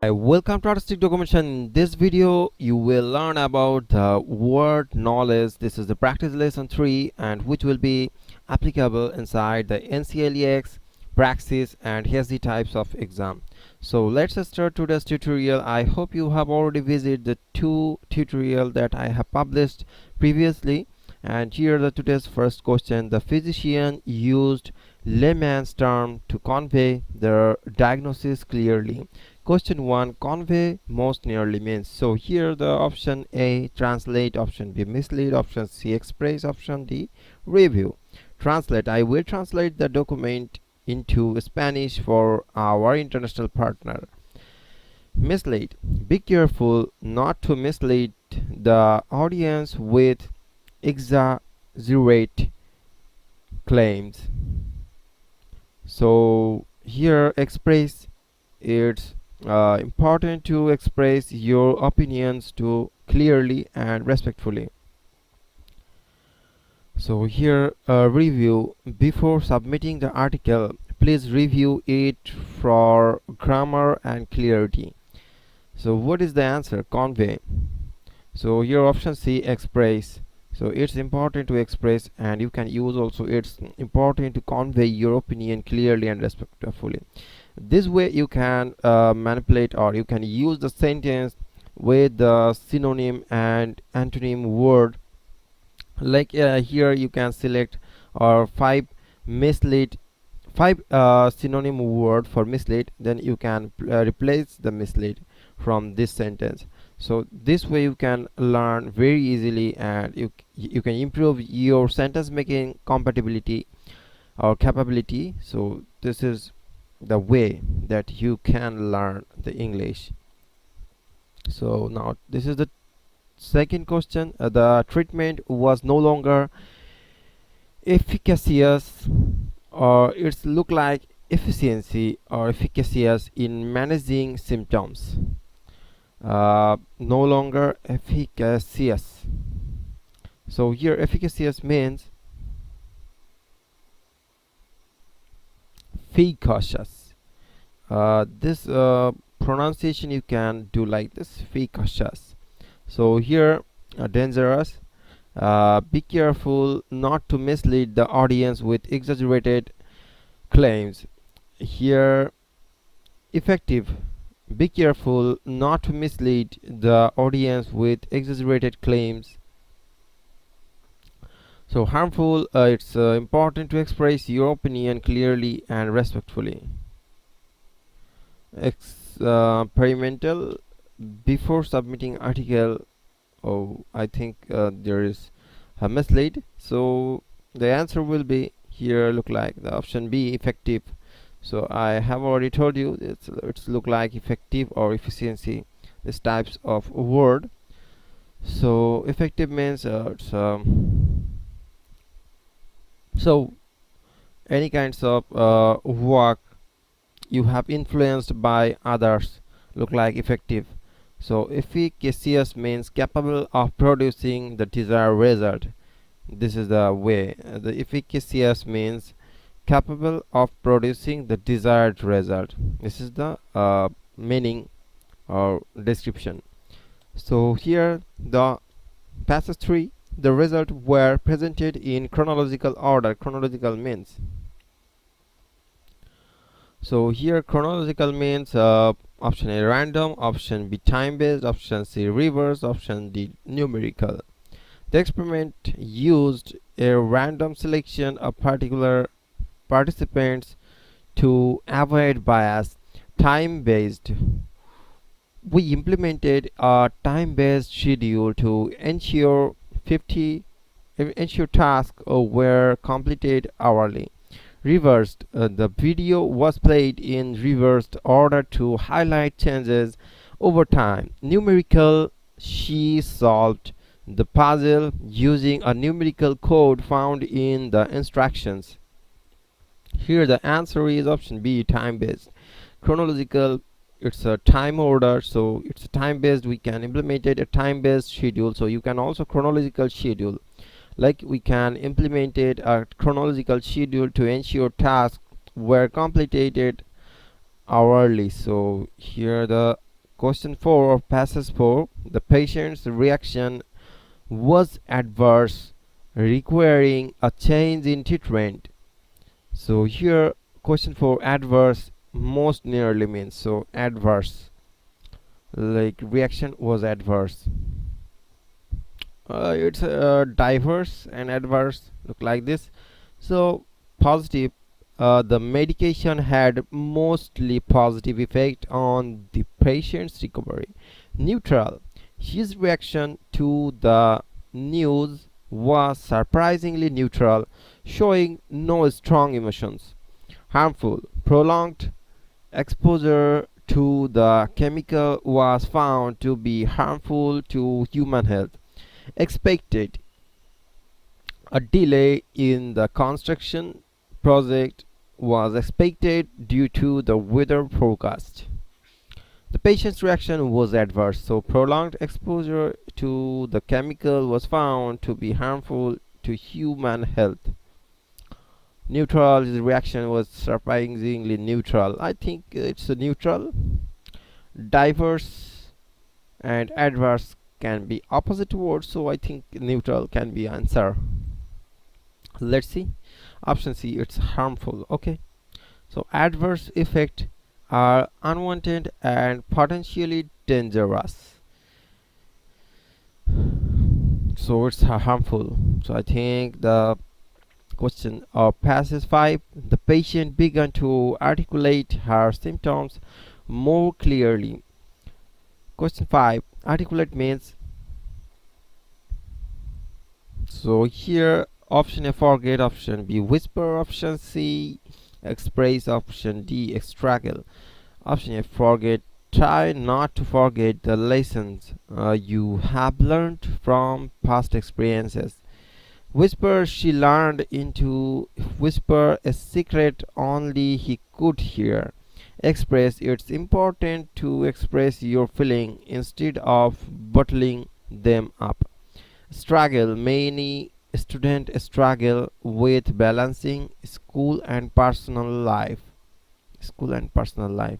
Hi, welcome to Artistic Documentation. In this video, you will learn about the word knowledge. This is the practice lesson 3 and which will be applicable inside the NCLEX, Praxis and HSD types of exam. So let's start today's tutorial. I hope you have already visited the two tutorial that I have published previously. And here the today's first question. The physician used layman's term to convey their diagnosis clearly. Question 1, convey most nearly means. So here the option A, translate, option B, mislead, option C, express, option D, review. Translate, I will translate the document into Spanish for our international partner. Mislead, be careful not to mislead the audience with exaggerate claims. So here express, it's important to express your opinions to clearly and respectfully. So here review, before submitting the article please review it for grammar and clarity. So what is the answer? Convey. So here option C, express. So it's important to express, and you can use also it's important to convey your opinion clearly and respectfully. This way you can manipulate, or you can use the sentence with the synonym and antonym word. Like here you can select or five synonym word for mislead, then you can replace the mislead from this sentence. So this way you can learn very easily, and you can improve your sentence making compatibility or capability. So this is the way that you can learn the English. So now this is the second question. The treatment was no longer efficacious, or it's look like efficiency or efficacious in managing symptoms. No longer efficacious. So here efficacious means efficacious. This pronunciation you can do like this, efficacious. So here dangerous, be careful not to mislead the audience with exaggerated claims. Here effective, be careful not to mislead the audience with exaggerated claims. So harmful, it's important to express your opinion clearly and respectfully. Experimental, before submitting article, oh I think there is a mislead. So the answer will be here look like the option B, effective. So I have already told you it's look like effective or efficiency, these types of word. So effective means it's so any kinds of work you have influenced by others look like effective. So efficacious means capable of producing the desired result. This is the way. The efficacious means capable of producing the desired result. This is the meaning or description. So here the passage 3, the result were presented in chronological order. Chronological means, so here chronological means option A random, option B time based, option C reverse, option D numerical. The experiment used a random selection of particular participants to avoid bias. Time based, we implemented a time based schedule to ensure tasks were completed hourly. Reversed, the video was played in reversed order to highlight changes over time. Numerical, she solved the puzzle using a numerical code found in the instructions. Here the answer is option B, time based. Chronological, it's a time order, so it's a time based. We can implement it a time based schedule. So you can also chronological schedule, like we can implement it a chronological schedule to ensure tasks were completed hourly. So here the Question 4 of passage 4. The patient's reaction was adverse, requiring a change in treatment. So here question 4 adverse most nearly means, so adverse, like reaction was adverse. It's diverse and adverse look like this. So positive, the medication had mostly positive effect on the patient's recovery. Neutral, his reaction to the news was surprisingly neutral, showing no strong emotions. Harmful, prolonged exposure to the chemical was found to be harmful to human health. Expected, a delay in the construction project was expected due to the weather forecast. The patient's reaction was adverse, so prolonged exposure to the chemical was found to be harmful to human health. Neutral, his reaction was surprisingly neutral. I think it's a neutral. Diverse and adverse can be opposite words, so I think neutral can be answer. Let's see. Option C, it's harmful. Okay, so adverse effect are unwanted and potentially dangerous, so it's harmful. So I think the question of passage 5, the patient began to articulate her symptoms more clearly. Question 5, articulate means, so here option A forget, option B whisper, option C express, option D struggle. Option A forget, try not to forget the lessons you have learned from past experiences. Whisper, she learned into whisper a secret only he could hear. Express, it's important to express your feeling instead of bottling them up. Struggle, many students struggle with balancing school and personal life. School and personal life.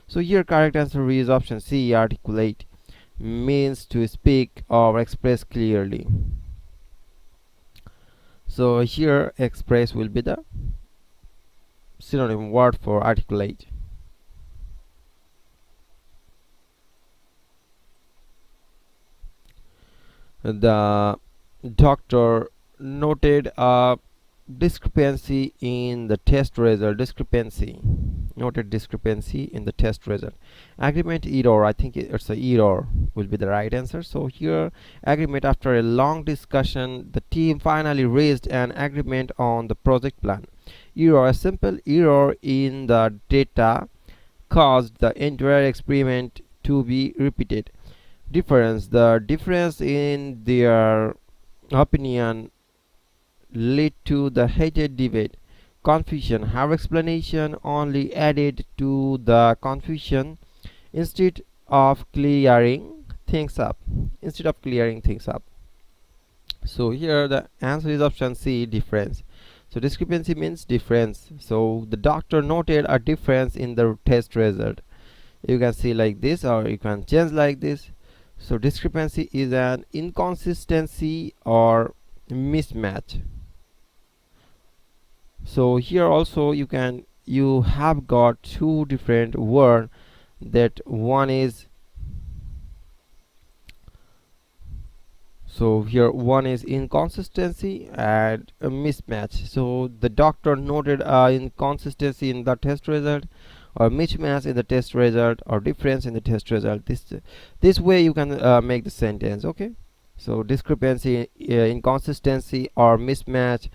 So here correct answer is option C, articulate, means to speak or express clearly. So here express will be the synonym word for articulate. The doctor noted a discrepancy in the test result. Noted discrepancy in the test result. Agreement error, I think it's a error will be the right answer. So here agreement, after a long discussion the team finally reached an agreement on the project plan. Error, a simple error in the data caused the entire experiment to be repeated. Difference, the difference in their opinion led to the heated debate. Confusion, her explanation only added to the confusion instead of clearing things up. So here the answer is option C, difference. So discrepancy means difference. So the doctor noted a difference in the test result. You can see like this, or you can change like this. So discrepancy is an inconsistency or mismatch. So here also you have got two different words, that one is, so here one is inconsistency and a mismatch. So the doctor noted inconsistency in the test result, or mismatch in the test result, or difference in the test result. This way you can make the sentence. Okay, so discrepancy, inconsistency or mismatch,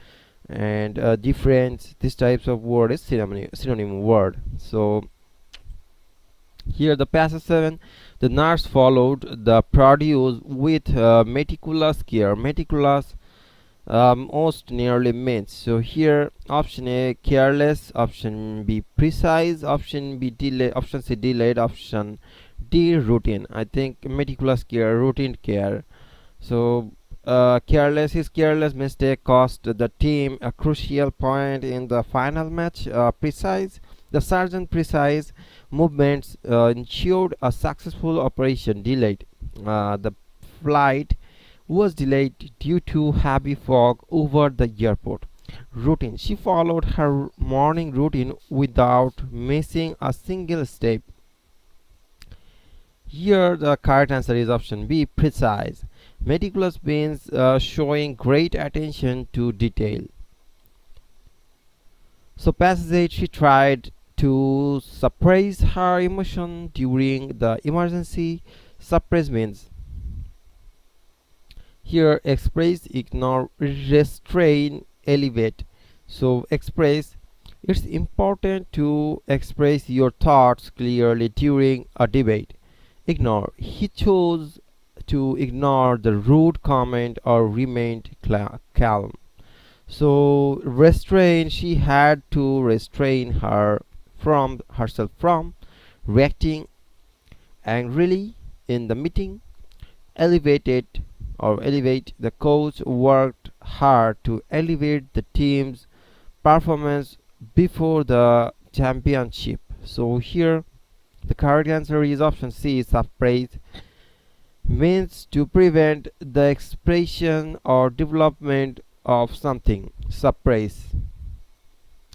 and difference, these types of word is synonym word. So here the passage 7, the nurse followed the produce with meticulous care. Meticulous most nearly means, so here option A careless, option B precise, option B delay, option C delayed, option D routine. I think meticulous care, routine care. So careless, his careless mistake cost the team a crucial point in the final match. Precise, The sergeant's precise movements ensured a successful operation. Delayed. The flight was delayed due to heavy fog over the airport. Routine. She followed her morning routine without missing a single step. Here, the correct answer is option B, precise. Meticulous means showing great attention to detail. So, passage, she tried to suppress her emotion during the emergency. Suppress means here express, ignore, restrain, elevate. So, express, it's important to express your thoughts clearly during a debate. Ignore, he chose to ignore the rude comment or remained calm. So restrain, she had to restrain herself from reacting angrily in the meeting. Elevated or elevate, the coach worked hard to elevate the team's performance before the championship. So here the correct answer is option C, suppress means to prevent the expression or development of something. Suppress.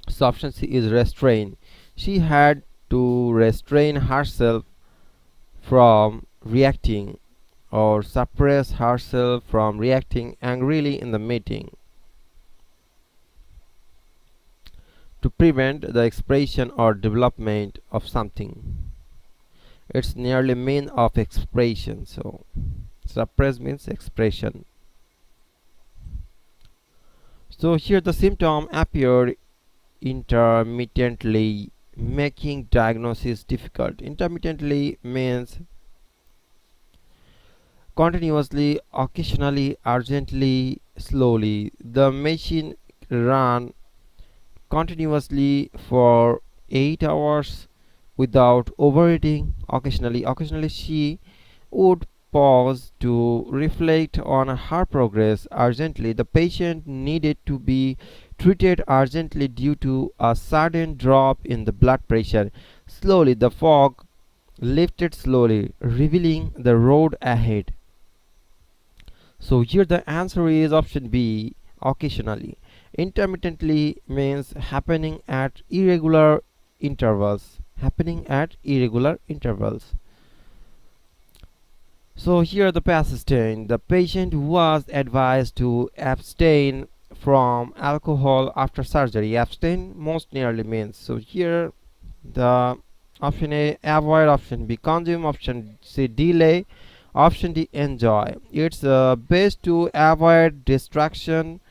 So option C is restrain. She had to restrain herself from reacting or suppress herself from reacting angrily in the meeting to prevent the expression or development of something. It's nearly mean of expression. So suppress means expression. So here the symptom appeared intermittently, making diagnosis difficult. Intermittently means continuously, occasionally, urgently, slowly. The machine ran continuously for 8 hours without overeating. Occasionally she would pause to reflect on her progress. Urgently, the patient needed to be treated urgently due to a sudden drop in the blood pressure. Slowly, the fog lifted slowly, revealing the road ahead. So here the answer is option B, occasionally. Intermittently means happening at irregular intervals. Happening at irregular intervals. So here the persistent. The patient was advised to abstain from alcohol after surgery. Abstain most nearly means. So here the option A, avoid. Option B, consume. Option C, delay. Option D, enjoy. It's best to avoid distraction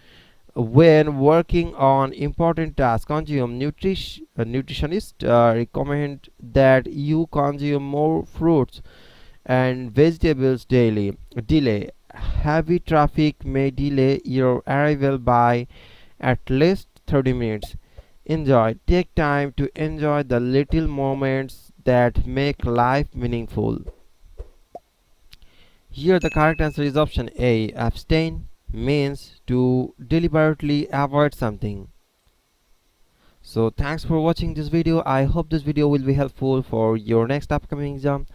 when working on important tasks. Consume. Nutritionists recommend that you consume more fruits and vegetables daily. Delay. Heavy traffic may delay your arrival by at least 30 minutes. Enjoy. Take time to enjoy the little moments that make life meaningful. Here the correct answer is option A. Abstain means to deliberately avoid something. So thanks for watching this video. I hope this video will be helpful for your next upcoming exam.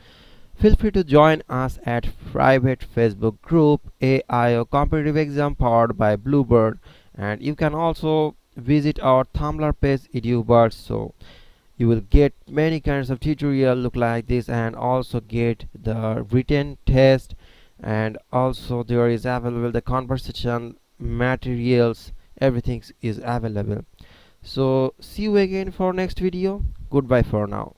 Feel free to join us at private Facebook group AIO Competitive Exam powered by Bluebird, and you can also visit our Tumblr page edubird. So you will get many kinds of tutorial look like this, and also get the written test, and also there is available the conversation materials. Everything is available. So see you again for next video. Goodbye for now.